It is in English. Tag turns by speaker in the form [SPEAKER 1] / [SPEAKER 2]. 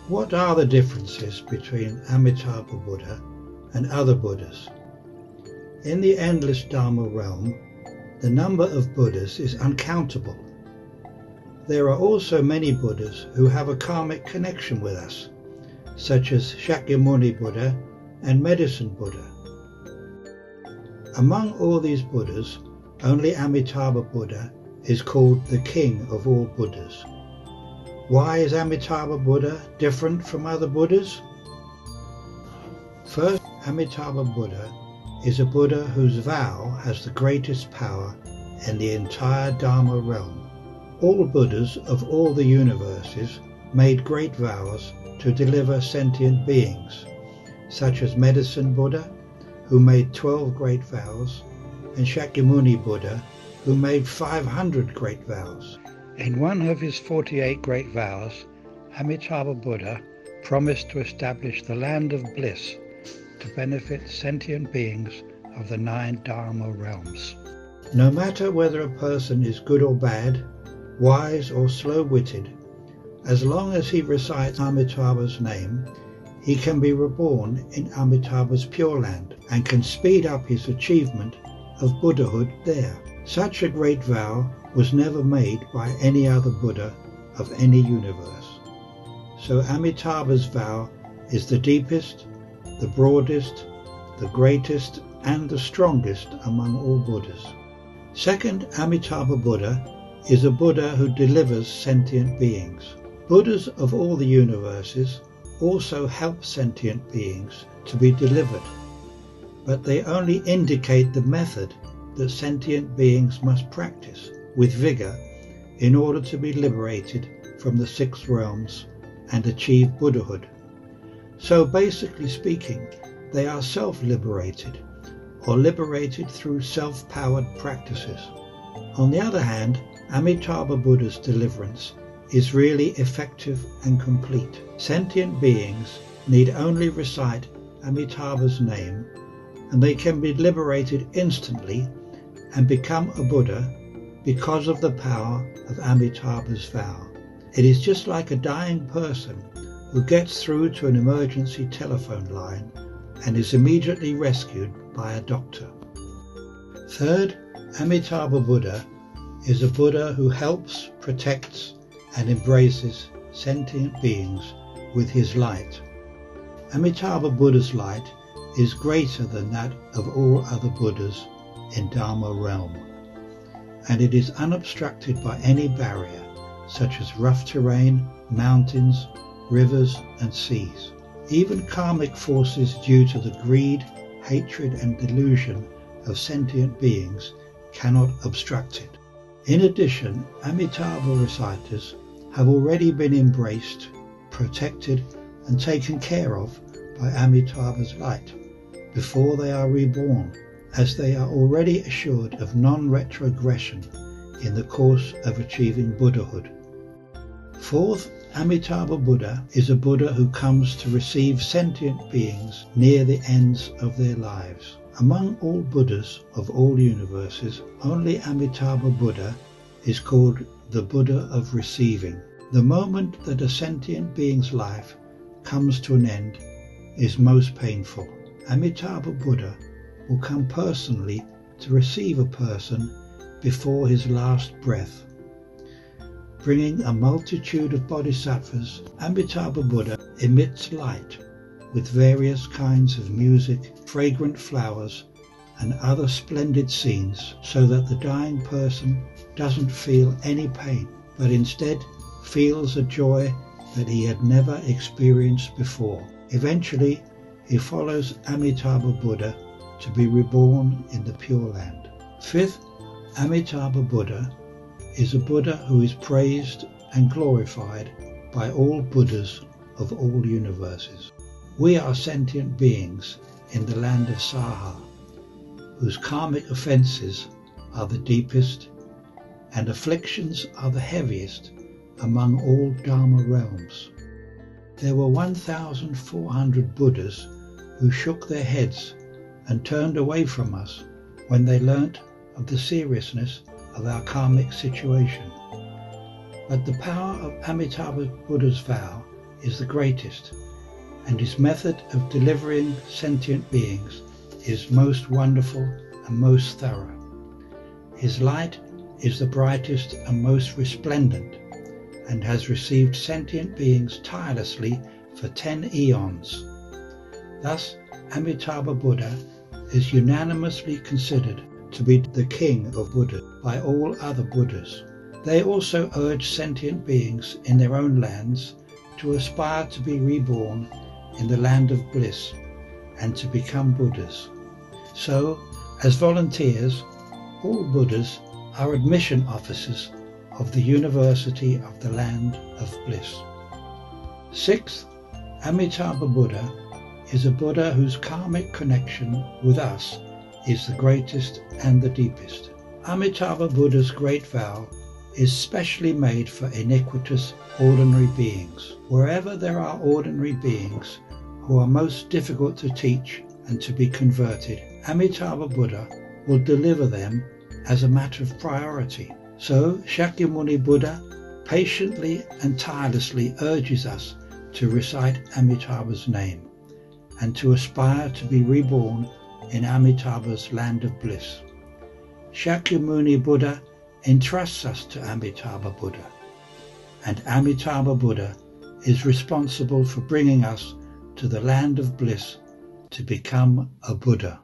[SPEAKER 1] What are the differences between Amitabha Buddha and other Buddhas? In the endless Dharma realm, the number of Buddhas is uncountable. There are also many Buddhas who have a karmic connection with us, such as Shakyamuni Buddha and Medicine Buddha. Among all these Buddhas, only Amitabha Buddha is called the king of all Buddhas. Why is Amitabha Buddha different from other Buddhas? First, Amitabha Buddha is a Buddha whose vow has the greatest power in the entire Dharma realm. All Buddhas of all the universes made great vows to deliver sentient beings, such as Medicine Buddha, who made 12 great vows, and Shakyamuni Buddha, who made 500 great vows. In one of his 48 great vows, Amitabha Buddha promised to establish the Land of Bliss to benefit sentient beings of the 9 Dharma realms. No matter whether a person is good or bad, wise or slow-witted, as long as he recites Amitabha's name, he can be reborn in Amitabha's Pure Land and can speed up his achievement of Buddhahood there. Such a great vow was never made by any other Buddha of any universe. So Amitabha's vow is the deepest, the broadest, the greatest and the strongest among all Buddhas. Second, Amitabha Buddha is a Buddha who delivers sentient beings. Buddhas of all the universes also help sentient beings to be delivered, but they only indicate the method that sentient beings must practice with vigor in order to be liberated from the 6 realms and achieve Buddhahood. So basically speaking, they are self-liberated or liberated through self-powered practices. On the other hand, Amitabha Buddha's deliverance is really effective and complete. Sentient beings need only recite Amitabha's name and they can be liberated instantly and become a Buddha because of the power of Amitabha's vow. It is just like a dying person who gets through to an emergency telephone line and is immediately rescued by a doctor. Third, Amitabha Buddha is a Buddha who helps, protects and embraces sentient beings with his light. Amitabha Buddha's light is greater than that of all other Buddhas in Dharma Realm, and it is unobstructed by any barrier such as rough terrain, mountains, rivers and seas. Even karmic forces due to the greed, hatred and delusion of sentient beings cannot obstruct it. In addition, Amitabha-reciters have already been embraced, protected and taken care of by Amitabha's light before they are reborn, as they are already assured of non-retrogression in the course of achieving Buddhahood. Fourth, Amitabha Buddha is a Buddha who comes to receive sentient beings near the ends of their lives. Among all Buddhas of all universes, only Amitabha Buddha is called the Buddha of receiving. The moment that a sentient being's life comes to an end is most painful. Amitabha Buddha will come personally to receive a person before his last breath. Bringing a multitude of bodhisattvas, Amitabha Buddha emits light with various kinds of music, fragrant flowers and other splendid scenes, so that the dying person doesn't feel any pain, but instead feels a joy that he had never experienced before. Eventually, he follows Amitabha Buddha to be reborn in the Pure Land. Fifth, Amitabha Buddha is a Buddha who is praised and glorified by all Buddhas of all universes. We are sentient beings in the land of Saha, whose karmic offences are the deepest and afflictions are the heaviest among all Dharma realms. There were 1,400 Buddhas who shook their heads and turned away from us when they learnt of the seriousness of our karmic situation. But the power of Amitabha Buddha's vow is the greatest, and his method of delivering sentient beings is most wonderful and most thorough. His light is the brightest and most resplendent, and has received sentient beings tirelessly for 10 eons. Thus, Amitabha Buddha is unanimously considered to be the king of Buddha by all other Buddhas. They also urge sentient beings in their own lands to aspire to be reborn in the Land of Bliss and to become Buddhas. So, as volunteers, all Buddhas are admission officers of the University of the Land of Bliss. Sixth, Amitabha Buddha is a Buddha whose karmic connection with us is the greatest and the deepest. Amitabha Buddha's great vow is specially made for iniquitous ordinary beings. Wherever there are ordinary beings who are most difficult to teach and to be converted, Amitabha Buddha will deliver them as a matter of priority. So Shakyamuni Buddha patiently and tirelessly urges us to recite Amitabha's name and to aspire to be reborn in Amitabha's Land of Bliss. Shakyamuni Buddha entrusts us to Amitabha Buddha, and Amitabha Buddha is responsible for bringing us to the Land of Bliss to become a Buddha.